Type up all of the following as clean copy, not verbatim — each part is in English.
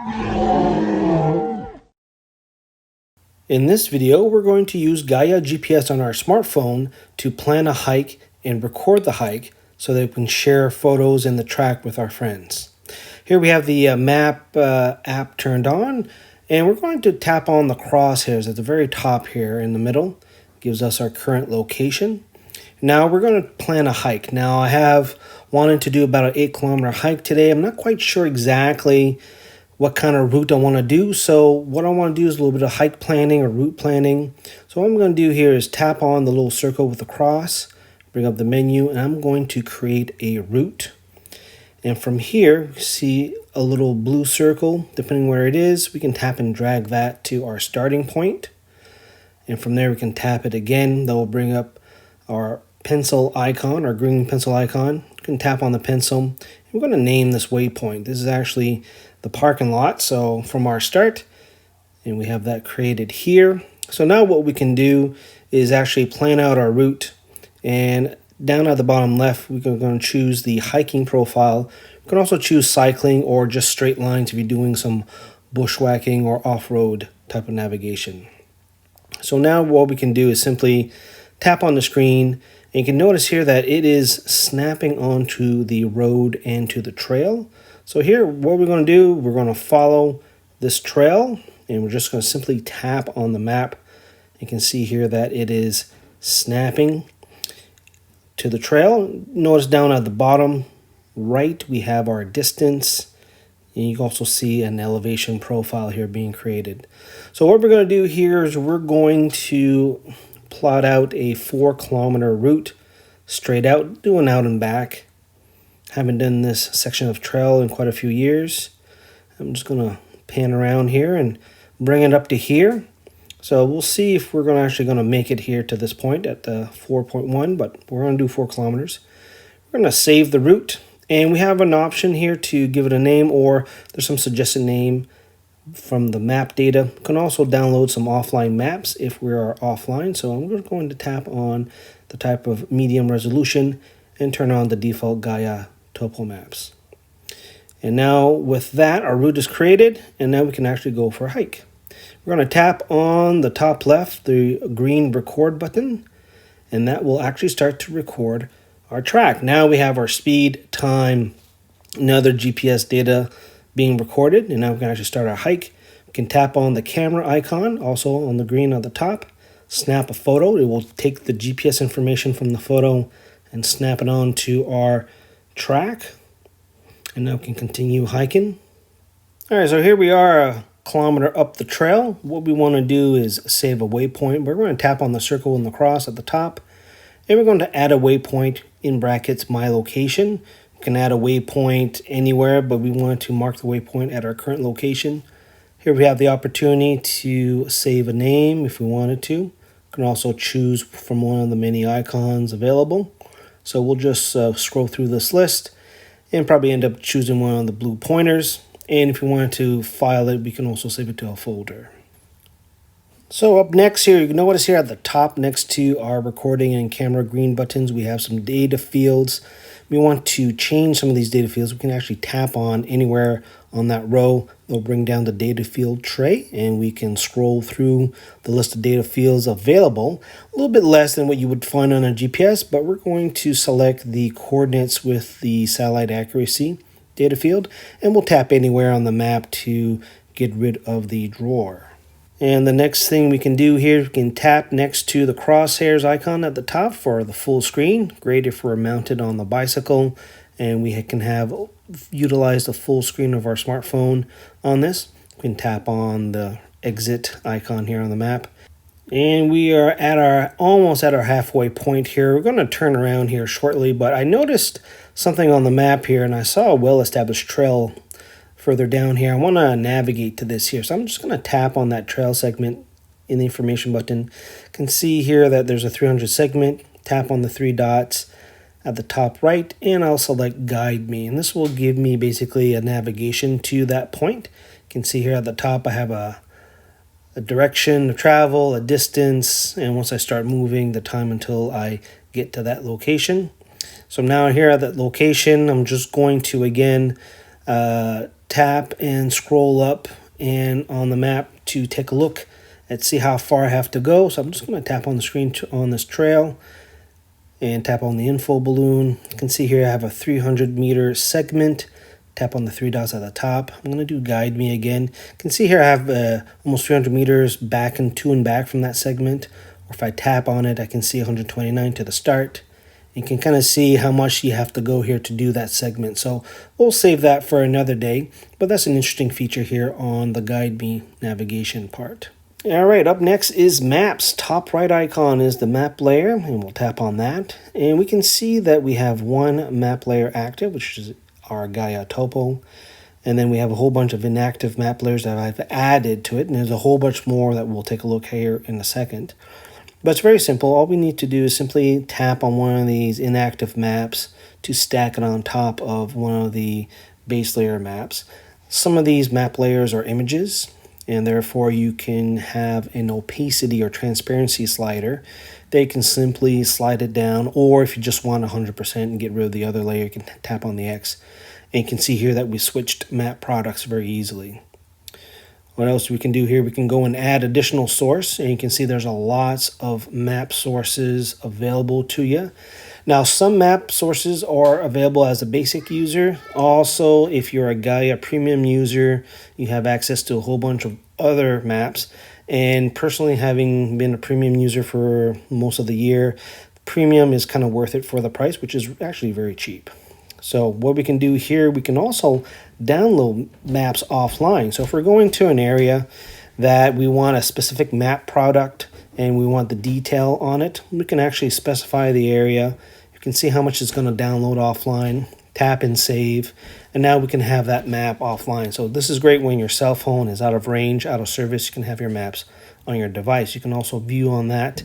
In this video, we're going to use Gaia GPS on our smartphone to plan a hike and record the hike so that we can share photos and the track with our friends. Here we have the map app turned on, and we're going to tap on the crosshairs at the very top here in the middle. Gives us our current location. Now we're going to plan a hike. Now I have wanted to do about an 8-kilometer hike today. I'm not quite sure exactly what kind of route I want to do. So what I want to do is a little bit of hike planning or route planning. So what I'm going to do here is tap on the little circle with the cross, bring up the menu, and I'm going to create a route. And from here, see a little blue circle, depending where it is, we can tap and drag that to our starting point. And from there, we can tap it again. That will bring up our pencil icon, our green pencil icon. You can tap on the pencil. We're going to name this waypoint. This is actually the parking lot. So from our start, and we have that created here. So now what we can do is actually plan out our route. And down at the bottom left, we're going to choose the hiking profile. You can also choose cycling or just straight lines if you're doing some bushwhacking or off-road type of navigation. So now what we can do is simply tap on the screen, and you can notice here that it is snapping onto the road and to the trail. So here, what we're going to do, we're going to follow this trail, and we're just going to simply tap on the map. You can see here that it is snapping to the trail. Notice down at the bottom right, we have our distance. And you can also see an elevation profile here being created. So what we're going to do here is we're going to plot out a 4-kilometer route straight out, doing out and back. Haven't done this section of trail in quite a few years. I'm just going to pan around here and bring it up to here. So we'll see if we're actually going to make it here to this point at the 4.1, but we're going to do 4 kilometers. We're going to save the route, and we have an option here to give it a name, or there's some suggested name from the map data. You can also download some offline maps if we are offline. So I'm just going to tap on the type of medium resolution and turn on the default Gaia Topo Maps. And now with that, our route is created, and now we can actually go for a hike. We're going to tap on the top left, the green record button, and that will actually start to record our track. Now we have our speed, time, and other GPS data being recorded, and now we can actually start our hike. We can tap on the camera icon, also on the green on the top, snap a photo. It will take the GPS information from the photo and snap it on to our track. And now we can continue hiking. All right, so here we are, a kilometer up the trail. What we want to do is save a waypoint. We're going to tap on the circle and the cross at the top, and we're going to add a waypoint, in brackets, my location. You can add a waypoint anywhere, but we want to mark the waypoint at our current location. Here we have the opportunity to save a name if we wanted to. You can also choose from one of the many icons available. So we'll just scroll through this list and probably end up choosing one of the blue pointers. And if you wanted to file it, we can also save it to a folder. So up next here, you can notice here at the top next to our recording and camera green buttons, we have some data fields. We want to change some of these data fields. We can actually tap on anywhere on that row. They'll bring down the data field tray, and we can scroll through the list of data fields available. A little bit less than what you would find on a GPS, but we're going to select the coordinates with the satellite accuracy data field, and we'll tap anywhere on the map to get rid of the drawer. And the next thing we can do here, we can tap next to the crosshairs icon at the top for the full screen. Great if we're mounted on the bicycle and we can have utilize the full screen of our smartphone on this. We can tap on the exit icon here on the map. And we are at almost at our halfway point here. We're going to turn around here shortly, but I noticed something on the map here, and I saw a well-established trail further down here. I want to navigate to this here, so I'm just going to tap on that trail segment in the information button. You can see here that there's a 300 segment. Tap on the 3 dots at the top right, and I'll select guide me, and this will give me basically a navigation to that point. You can see here at the top I have a direction of travel, a distance, and once I start moving, the time until I get to that location. So now here at that location, I'm just going to again tap and scroll up and on the map to take a look and see how far I have to go. So I'm just going to tap on the screen on this trail and tap on the info balloon. You can see here I have a 300-meter segment. Tap on the three dots at the top. I'm going to do guide me again. You can see here I have almost 300 meters back and to and back from that segment. Or if I tap on it, I can see 129 to the start. You can kind of see how much you have to go here to do that segment. So we'll save that for another day, but that's an interesting feature here on the guide me navigation part. All right, up next is maps. Top right icon is the map layer, and we'll tap on that. And we can see that we have one map layer active, which is our Gaia Topo. And then we have a whole bunch of inactive map layers that I've added to it. And there's a whole bunch more that we'll take a look here in a second. But it's very simple. All we need to do is simply tap on one of these inactive maps to stack it on top of one of the base layer maps. Some of these map layers are images, and therefore you can have an opacity or transparency slider. They can simply slide it down, or if you just want 100% and get rid of the other layer, you can tap on the X. And you can see here that we switched map products very easily. What else we can do here? We can go and add additional source, and you can see there's a lots of map sources available to you. Now, some map sources are available as a basic user. Also, if you're a Gaia Premium user, you have access to a whole bunch of other maps. And personally, having been a Premium user for most of the year, Premium is kind of worth it for the price, which is actually very cheap. So what we can do here, we can also download maps offline. So if we're going to an area that we want a specific map product and we want the detail on it, we can actually specify the area. You can see how much it's going to download offline, tap and save, and now we can have that map offline. So this is great when your cell phone is out of range, out of service. You can have your maps on your device. You can also view on that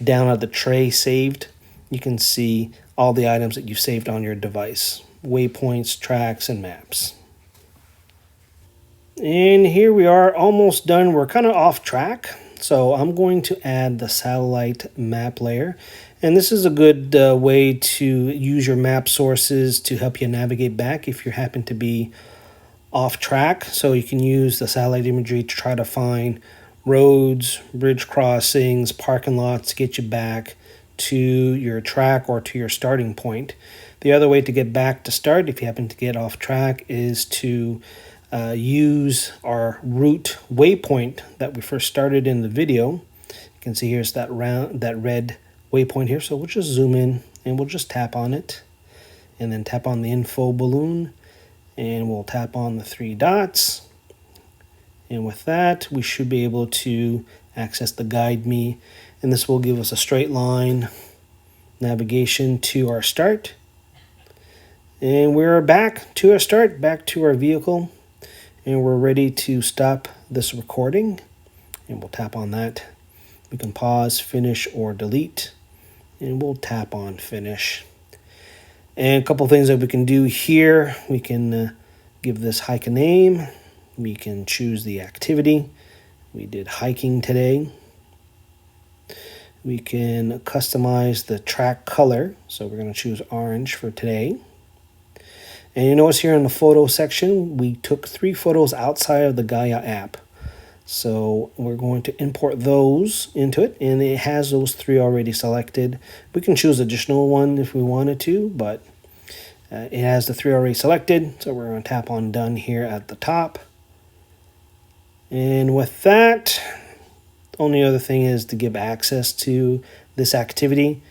down at the tray saved. You can see all the items that you've saved on your device, waypoints, tracks, and maps. And here we are almost done. We're kind of off track. So I'm going to add the satellite map layer. And this is a good way to use your map sources to help you navigate back if you happen to be off track. So you can use the satellite imagery to try to find roads, bridge crossings, parking lots to get you back to your track or to your starting point. The other way to get back to start, if you happen to get off track, is to use our route waypoint that we first started in the video. You can see here's that red waypoint here. So we'll just zoom in and we'll just tap on it, and then tap on the info balloon, and we'll tap on the three dots. And with that, we should be able to access the guide me, and this will give us a straight line navigation to our start. And we're back to our start, back to our vehicle, and we're ready to stop this recording. And we'll tap on that. We can pause, finish, or delete, and we'll tap on finish. And a couple things that we can do here. We can give this hike a name. We can choose the activity. We did hiking today. We can customize the track color. So we're going to choose orange for today. And you notice here in the photo section, we took 3 photos outside of the Gaia app. So we're going to import those into it, and it has those 3 already selected. We can choose additional one if we wanted to, but it has the 3 already selected. So we're going to tap on done here at the top. And with that, only other thing is to give access to this activity.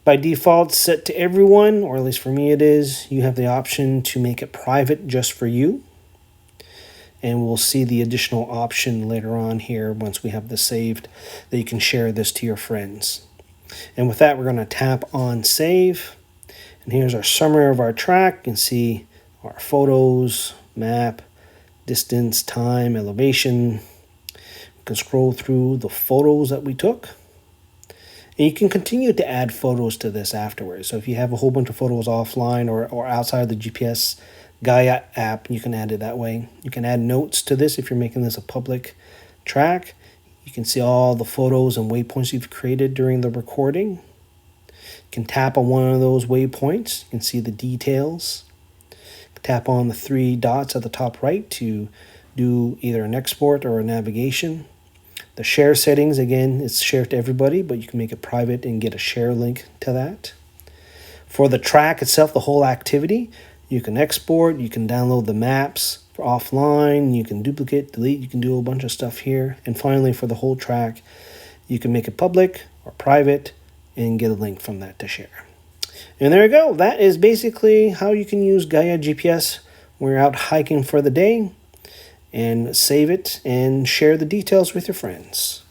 By default, set to everyone, or at least for me it is. You have the option to make it private just for you. And we'll see the additional option later on here once we have this saved, that you can share this to your friends. And with that, we're going to tap on save. And here's our summary of our track. You can see our photos, map, distance, time, elevation. You can scroll through the photos that we took. And you can continue to add photos to this afterwards. So if you have a whole bunch of photos offline or outside the GPS Gaia app, you can add it that way. You can add notes to this if you're making this a public track. You can see all the photos and waypoints you've created during the recording. You can tap on one of those waypoints. You can see the details. Tap on the three dots at the top right to do either an export or a navigation. The share settings, again, it's shared to everybody, but you can make it private and get a share link to that. For the track itself, the whole activity, you can export, you can download the maps for offline, you can duplicate, delete, you can do a bunch of stuff here. And finally, for the whole track, you can make it public or private and get a link from that to share. And there you go. That is basically how you can use Gaia GPS when you're out hiking for the day, and save it and share the details with your friends.